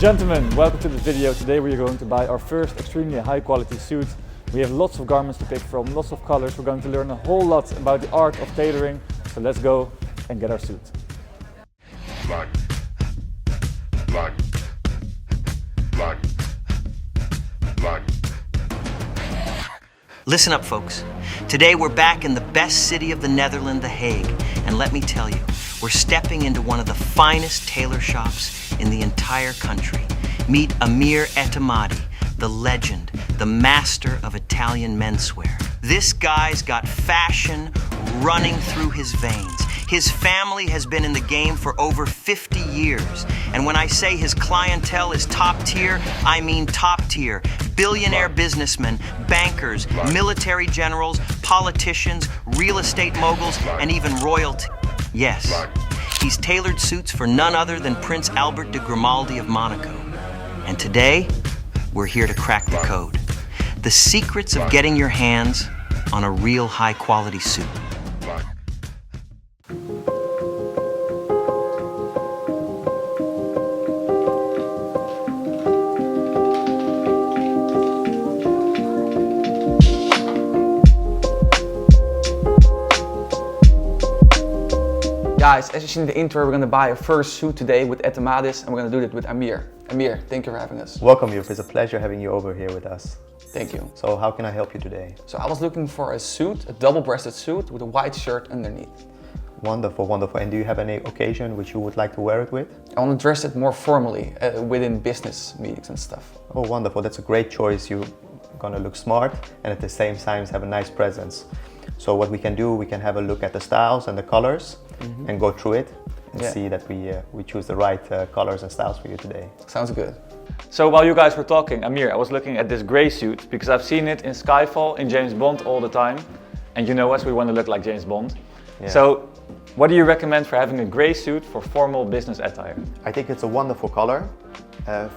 Gentlemen, welcome to this video. Today we are going to buy our first extremely high quality suit. We have lots of garments to pick from, lots of colors. We're going to learn a whole lot about the art of tailoring. So let's go and get our suit. Black. Black. Black. Black. Listen up, folks. Today we're back in the best city of the Netherlands, The Hague. And let me tell you, we're stepping into one of the finest tailor shops in the entire country. Meet Amir Ettemadi, the legend, the master of Italian menswear. This guy's got fashion running through his veins. His family has been in the game for over 50 years. And when I say his clientele is top tier, I mean top tier. Billionaire businessmen, bankers, military generals, politicians, real estate moguls, and even royalty. Yes, he's tailored suits for none other than Prince Albert de Grimaldi of Monaco. And today, we're here to crack the code. The secrets of getting your hands on a real high-quality suit. Guys, as you see in the intro, we're going to buy our first suit today with Ettemadis, and we're going to do it with Amir. Amir, thank you for having us. Welcome, Joep. It's a pleasure having you over here with us. Thank you. So how can I help you today? So I was looking for a suit, a double-breasted suit with a white shirt underneath. Wonderful, wonderful. And do you have any occasion which you would like to wear it with? I want to dress it more formally within business meetings and stuff. Oh, wonderful. That's a great choice. You're gonna look smart and at the same time have a nice presence. So what we can do, we can have a look at the styles and the colors and go through it and see that we choose the right colors and styles for you today. Sounds good. So while you guys were talking, Amir, I was looking at this grey suit because I've seen it in Skyfall, in James Bond all the time. And you know us, we want to look like James Bond. Yeah. So what do you recommend for having a grey suit for formal business attire? I think it's a wonderful color.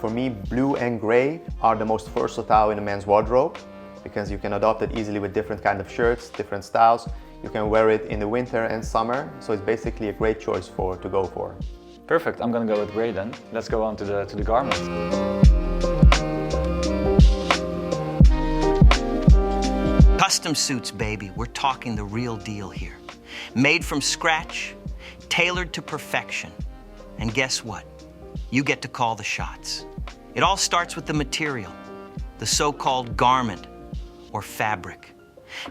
For me, blue and grey are the most versatile in a man's wardrobe because you can adopt it easily with different kind of shirts, different styles. You can wear it in the winter and summer, so it's basically a great choice to go for. Perfect, I'm gonna go with grey then. Let's go on to the garment. Custom suits, baby. We're talking the real deal here. Made from scratch, tailored to perfection. And guess what? You get to call the shots. It all starts with the material, the so-called garment or fabric.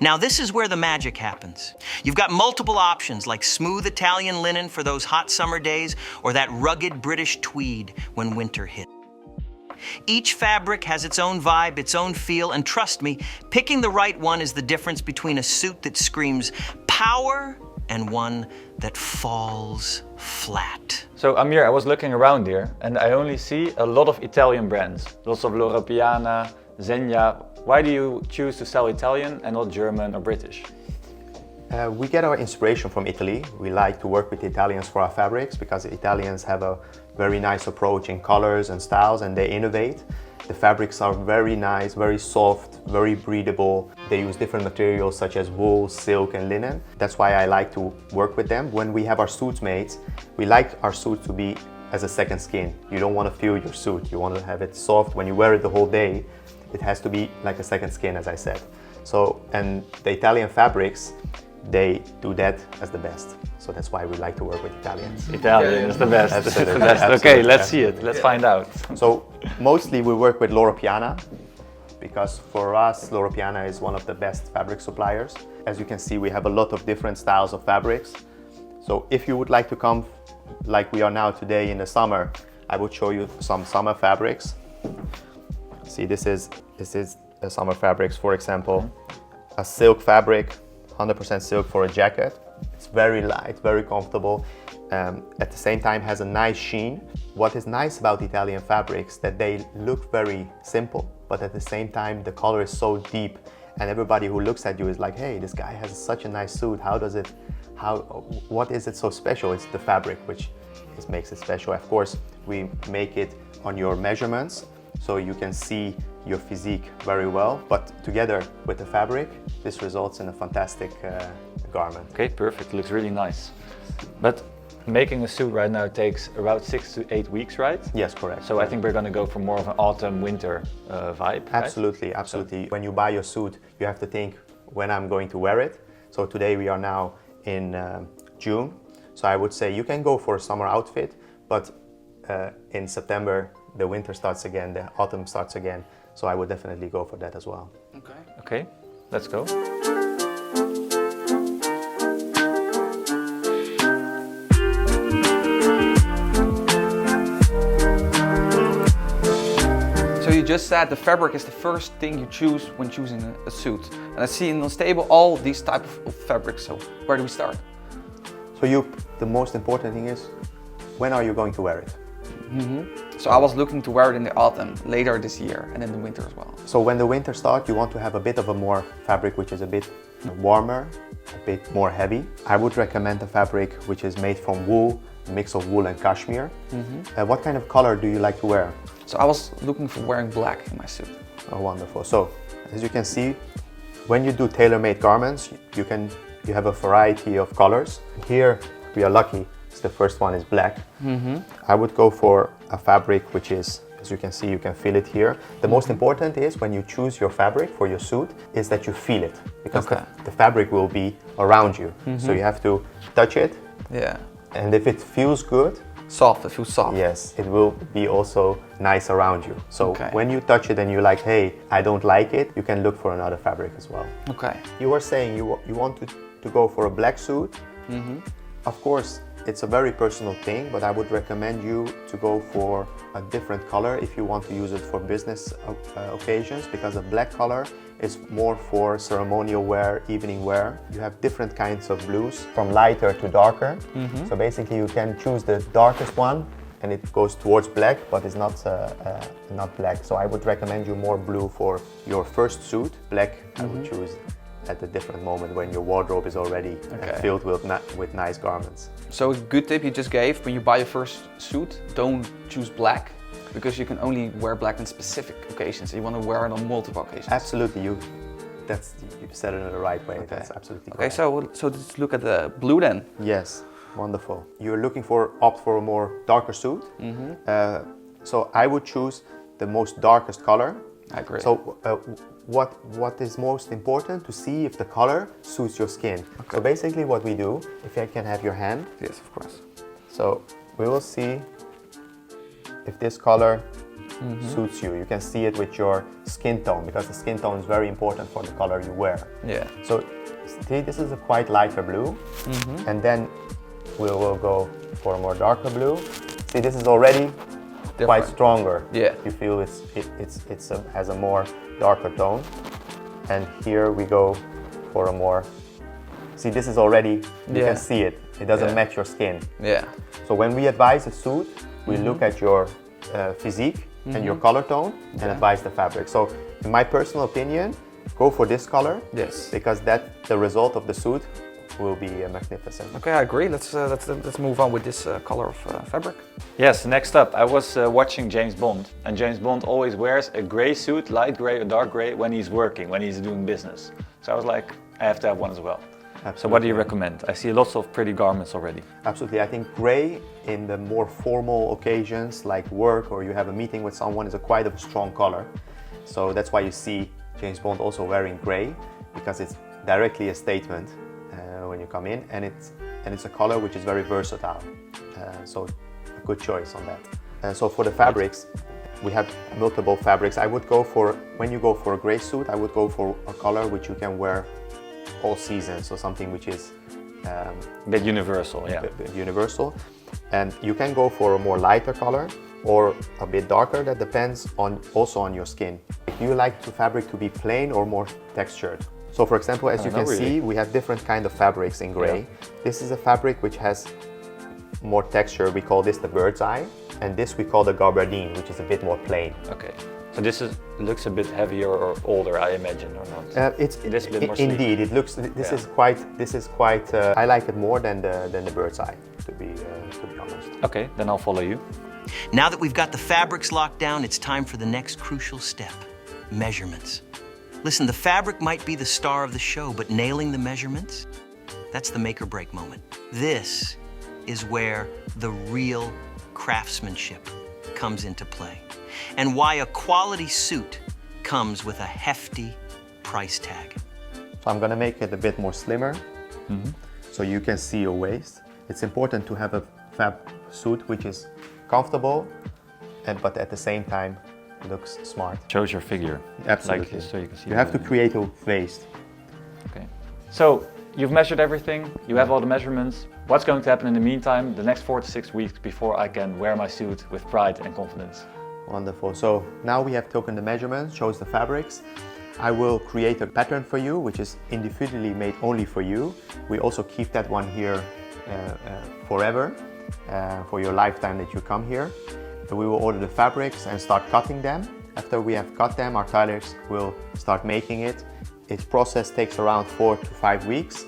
Now this is where the magic happens. You've got multiple options like smooth Italian linen for those hot summer days or that rugged British tweed when winter hits. Each fabric has its own vibe, its own feel, and trust me, picking the right one is the difference between a suit that screams power and one that falls flat. So Amir, I was looking around here and I only see a lot of Italian brands. Lots of Loro Piana, Zegna. Why do you choose to sell Italian and not German or British? We get our inspiration from Italy. We like to work with Italians for our fabrics because the Italians have a very nice approach in colors and styles and they innovate. The fabrics are very nice, very soft, very breathable. They use different materials such as wool, silk and linen. That's why I like to work with them. When we have our suits made, we like our suit to be as a second skin. You don't want to feel your suit. You want to have it soft. When you wear it the whole day, it has to be like a second skin, as I said. So, and the Italian fabrics, they do that as the best. So that's why we like to work with Italians. Italian is the best. Absolutely. The best. Okay, let's see it. Let's find out. So mostly we work with Loro Piana because for us, Loro Piana is one of the best fabric suppliers. As you can see, we have a lot of different styles of fabrics. So if you would like to come like we are now today in the summer, I would show you some summer fabrics. See, this is a summer fabrics, for example, a silk fabric, 100% silk for a jacket. It's very light, very comfortable. At the same time has a nice sheen. What is nice about Italian fabrics that they look very simple, but at the same time the color is so deep and everybody who looks at you is like, hey, this guy has such a nice suit. What is it so special? It's the fabric which makes it special. Of course, we make it on your measurements, so you can see your physique very well, but together with the fabric, this results in a fantastic garment. Okay, perfect, looks really nice. But Making a suit right now takes about 6 to 8 weeks, right? Yes, correct. So I think we're going to go for more of an autumn-winter vibe. Absolutely, right? absolutely. When you buy your suit, you have to think when I'm going to wear it. So today we are now in June. So I would say you can go for a summer outfit, but in September the winter starts again, the autumn starts again. So I would definitely go for that as well. Okay. Okay, let's go. So you just said the fabric is the first thing you choose when choosing a suit. And I see in the stable all these type of fabrics. So where do we start? So you, the most important thing is, when are you going to wear it? So I was looking to wear it in the autumn, later this year, and in the winter as well. So when the winter starts, you want to have a bit of a more fabric which is a bit warmer, a bit more heavy. I would recommend a fabric which is made from wool, a mix of wool and cashmere. What kind of color do you like to wear? So I was looking for wearing black in my suit. Oh, wonderful. So as you can see, when you do tailor-made garments, you have a variety of colors. Here we are lucky, the first one is black. I would go for a fabric which is, as you can see, you can feel it here. The most important is when you choose your fabric for your suit is that you feel it, because the fabric will be around you. So you have to touch it. Yeah. And if it feels good, Soft, it feels soft. yes, it will be also nice around you. So when you touch it and you're like, hey, I don't like it, you can look for another fabric as well. Okay. You were saying you want to go for a black suit. Of course, it's a very personal thing, but I would recommend you to go for a different color if you want to use it for business occasions, because a black color is more for ceremonial wear, evening wear. You have different kinds of blues, from lighter to darker. So basically you can choose the darkest one and it goes towards black, but it's not black. So I would recommend you more blue for your first suit. Black I would choose at a different moment when your wardrobe is already filled with nice garments. So a good tip you just gave, when you buy your first suit, don't choose black, because you can only wear black on specific occasions. You want to wear it on multiple occasions. Absolutely, you said it in the right way. That's absolutely correct. Okay, so let's look at the blue then. Yes, wonderful. You're looking opt for a more darker suit. So I would choose the most darkest color. I agree. So what is most important to see if the color suits your skin. So basically what we do, if I can have your hand. Yes, of course. So we will see if this color suits you. You can see it with your skin tone, because the skin tone is very important for the color you wear. Yeah. So see, this is a quite lighter blue, and then we will go for a more darker blue. See, this is already quite stronger. Yeah. You feel has a more darker tone, and here we go for a more. See, this is already, you can see it. It doesn't match your skin. Yeah. So when we advise a suit, we look at your physique and your color tone and advise the fabric. So in my personal opinion, go for this color. Yes. Because the result of the suit will be magnificent. Okay, I agree. Let's move on with this color of fabric. Yes, next up, I was watching James Bond, and James Bond always wears a gray suit, light gray or dark gray, when he's working, when he's doing business. So I was like, I have to have one as well. Absolutely. So what do you recommend? I see lots of pretty garments already. Absolutely. I think gray in the more formal occasions like work, or you have a meeting with someone, is quite a strong color. So that's why you see James Bond also wearing gray, because it's directly a statement when you come in, and it's a color which is very versatile. So a good choice on that. So for the fabrics, we have multiple fabrics. I would go for, when you go for a gray suit, I would go for a color which you can wear all season. So something which is a bit universal, yeah. A bit universal. And you can go for a more lighter color or a bit darker. That depends also on your skin. Do you like the fabric to be plain or more textured? So for example, as you can see, we have different kind of fabrics in gray. Yeah. This is a fabric which has more texture. We call this the bird's eye. And this we call the gabardine, which is a bit more plain. Okay. So this looks a bit heavier or older, I imagine, or not? It's a bit more sleek. Indeed, it looks. This is quite. I like it more than the bird's eye, to be honest. Okay, then I'll follow you. Now that we've got the fabrics locked down, it's time for the next crucial step: measurements. Listen, the fabric might be the star of the show, but nailing the measurements, that's the make or break moment. This is where the real craftsmanship comes into play, and why a quality suit comes with a hefty price tag. So I'm gonna make it a bit more slimmer, so you can see your waist. It's important to have a fab suit which is comfortable, but at the same time looks smart. Shows your figure. Absolutely. So you can see. You have to create a waist. Okay. So you've measured everything. You have all the measurements. What's going to happen in the meantime, the next 4 to 6 weeks before I can wear my suit with pride and confidence? Wonderful. So now we have taken the measurements, shows the fabrics. I will create a pattern for you, which is individually made only for you. We also keep that one here forever, for your lifetime that you come here. So we will order the fabrics and start cutting them. After we have cut them, our tailors will start making it. Its process takes around 4 to 5 weeks.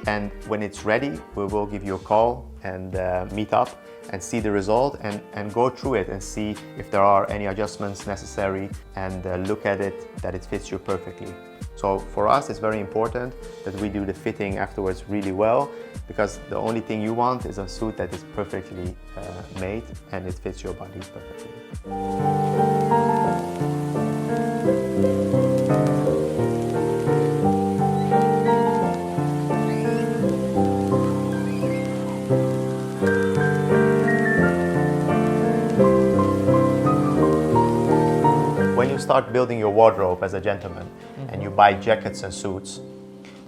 And when it's ready, we will give you a call and meet up and see the result and go through it and see if there are any adjustments necessary and look at it, that it fits you perfectly. So for us, it's very important that we do the fitting afterwards really well, because the only thing you want is a suit that is perfectly made and it fits your body perfectly. When you start building your wardrobe as a gentleman and you buy jackets and suits,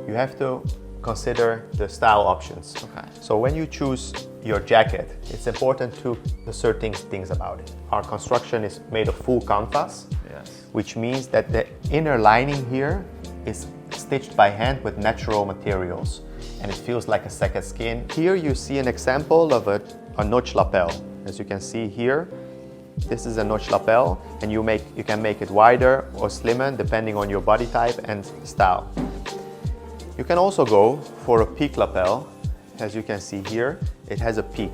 you have to consider the style options. Okay. So when you choose your jacket, it's important to certain things about it. Our construction is made of full canvas, which means that the inner lining here is stitched by hand with natural materials, and it feels like a second skin. Here you see an example of a notch lapel. As you can see here, this is a notch lapel, and you can make it wider or slimmer depending on your body type and style. You can also go for a peak lapel. As you can see here, it has a peak.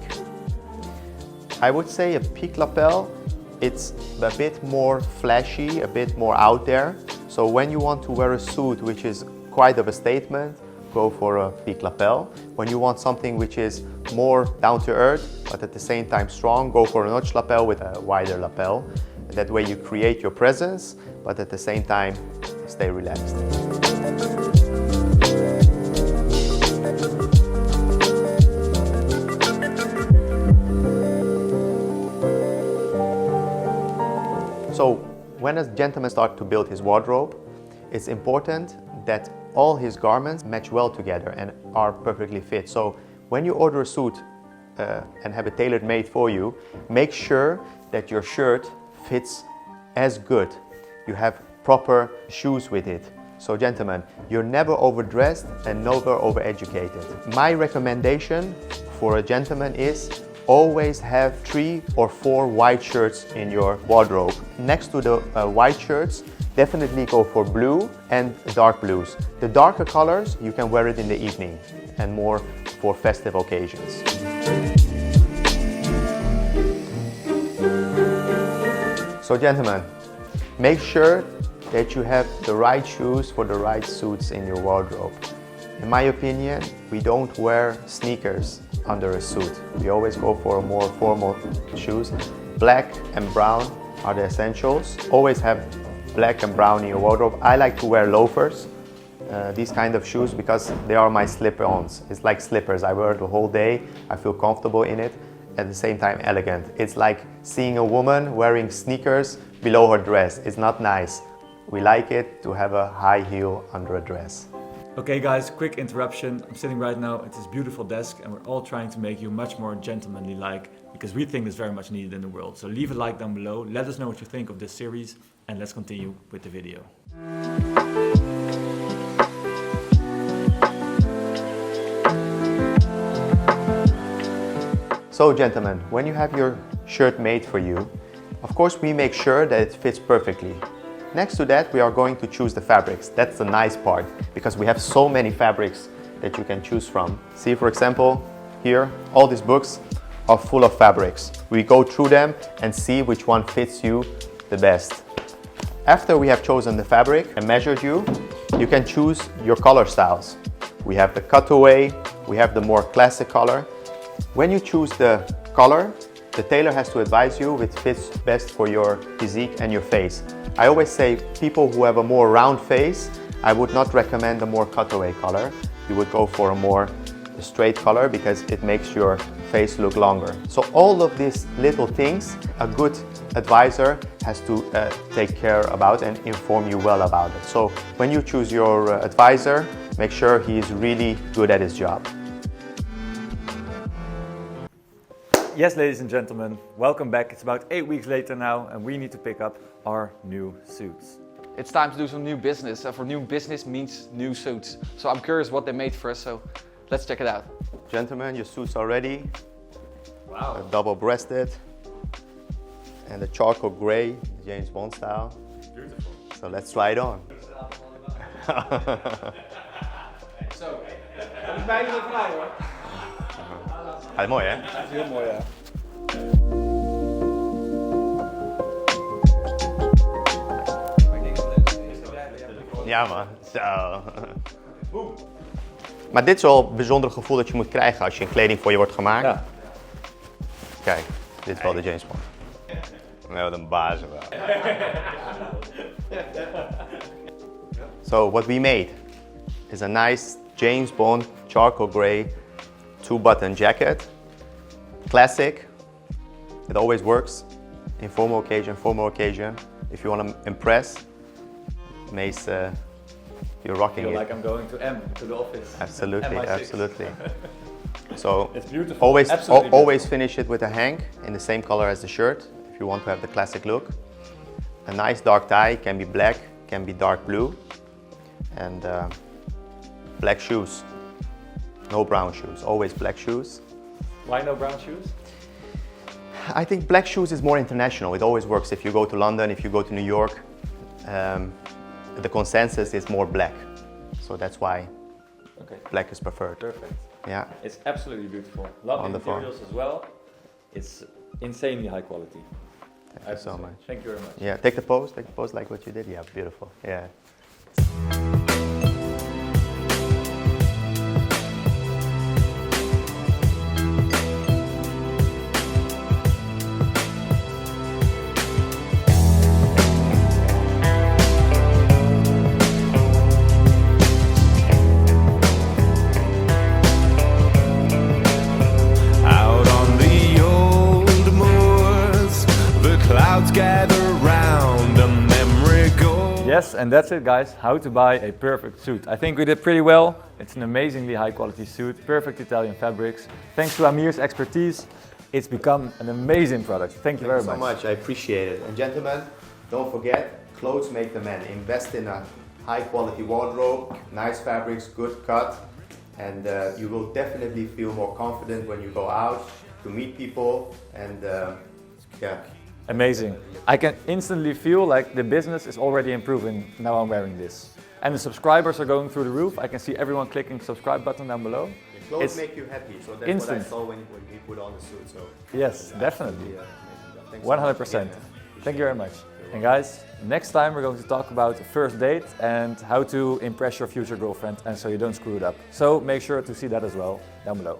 I would say a peak lapel, it's a bit more flashy, a bit more out there. So when you want to wear a suit which is quite of a statement, go for a peak lapel. When you want something which is more down to earth, but at the same time strong, go for a notch lapel with a wider lapel. That way you create your presence, but at the same time, stay relaxed. So when a gentleman starts to build his wardrobe, it's important that all his garments match well together and are perfectly fit. So when you order a suit and have it tailored made for you, make sure that your shirt fits as good. You have proper shoes with it. So gentlemen, you're never overdressed and never overeducated. My recommendation for a gentleman is always have 3 or 4 white shirts in your wardrobe. Next to the white shirts, definitely go for blue and dark blues. The darker colors, you can wear it in the evening and more for festive occasions. So gentlemen, make sure that you have the right shoes for the right suits in your wardrobe. In my opinion, we don't wear sneakers under a suit. We always go for more formal shoes. Black and brown are the essentials. Always have black and brown in your wardrobe. I like to wear loafers, these kind of shoes, because they are my slip-ons. It's like slippers. I wear it the whole day. I feel comfortable in it. At the same time, elegant. It's like seeing a woman wearing sneakers below her dress. It's not nice. We like it to have a high heel under a dress. Okay guys, quick interruption. I'm sitting right now at this beautiful desk and we're all trying to make you much more gentlemanly-like, because we think it's very much needed in the world. So leave a like down below, let us know what you think of this series, and let's continue with the video. So gentlemen, when you have your shirt made for you, of course we make sure that it fits perfectly. Next to that, we are going to choose the fabrics. That's the nice part, because we have so many fabrics that you can choose from. See, for example, here, all these books are full of fabrics. We go through them and see which one fits you the best. After we have chosen the fabric and measured you, you can choose your color styles. We have the cutaway, we have the more classic color. When you choose the color, the tailor has to advise you which fits best for your physique and your face. I always say people who have a more round face, I would not recommend a more cutaway color. You would go for a more straight color because it makes your face look longer. So all of these little things, a good advisor has to take care about and inform you well about it. So when you choose your advisor, make sure he is really good at his job. Yes, ladies and gentlemen, welcome back. It's about 8 weeks later now and we need to pick up our new suits. It's time to do some new business. For new business means new suits. So I'm curious what they made for us, so let's check it out. Gentlemen, your suits are ready. Wow. Double-breasted. And the charcoal gray, James Bond style. Beautiful. So let's try it on. Zo, dat is bijna even mij hoor. Gaat mooi hè? Dat is heel mooi ja. Ja man, zo. Maar dit is wel een bijzonder gevoel dat je moet krijgen als je een kleding voor je wordt gemaakt. Ja. Kijk, dit is wel de James Bond. Nee, wat een baas wel. So what we made is a nice James Bond charcoal grey 2-button jacket. Classic. It always works in formal occasion, If you want to impress, Mees, you're rocking I feel it. like I'm going to the office. Absolutely, MI6. absolutely. So It's beautiful. always, Absolutely always finish it with a hang in the same color as the shirt if you want to have the classic look. A nice dark tie, can be black, can be dark blue, and black shoes. No brown shoes, always black shoes. Why no brown shoes? I think black shoes is more international. It always works if you go to London, if you go to New York. The consensus is more black, so that's why Okay. black is preferred. Perfect. Yeah. It's absolutely beautiful. Love the Wonderful. materials as well. It's insanely high quality. Thank you so much. Thank you very much. Yeah, take the pose like what you did. Yeah, beautiful. Yeah. Out on the old moors, the clouds gather round, a memory goes. Yes, and that's it guys, how to buy a perfect suit. I think we did pretty well. It's an amazingly high quality suit, perfect Italian fabrics. Thanks to Amir's expertise, it's become an amazing product. Thank you very so much. I appreciate it. And gentlemen, don't forget, clothes make the man. Invest in a high quality wardrobe, nice fabrics, good cut, and you will definitely feel more confident when you go out to meet people. And yeah. Amazing. I can instantly feel like the business is already improving now I'm wearing this. And the subscribers are going through the roof. I can see everyone clicking the subscribe button down below. The clothes It's make you happy, so that's instant. what I saw when we put on the suit. So Yes, definitely. thanks so much 100%. again. Thank you very much. And guys, next time we're going to talk about the first date and how to impress your future girlfriend and so you don't screw it up. So make sure to see that as well down below.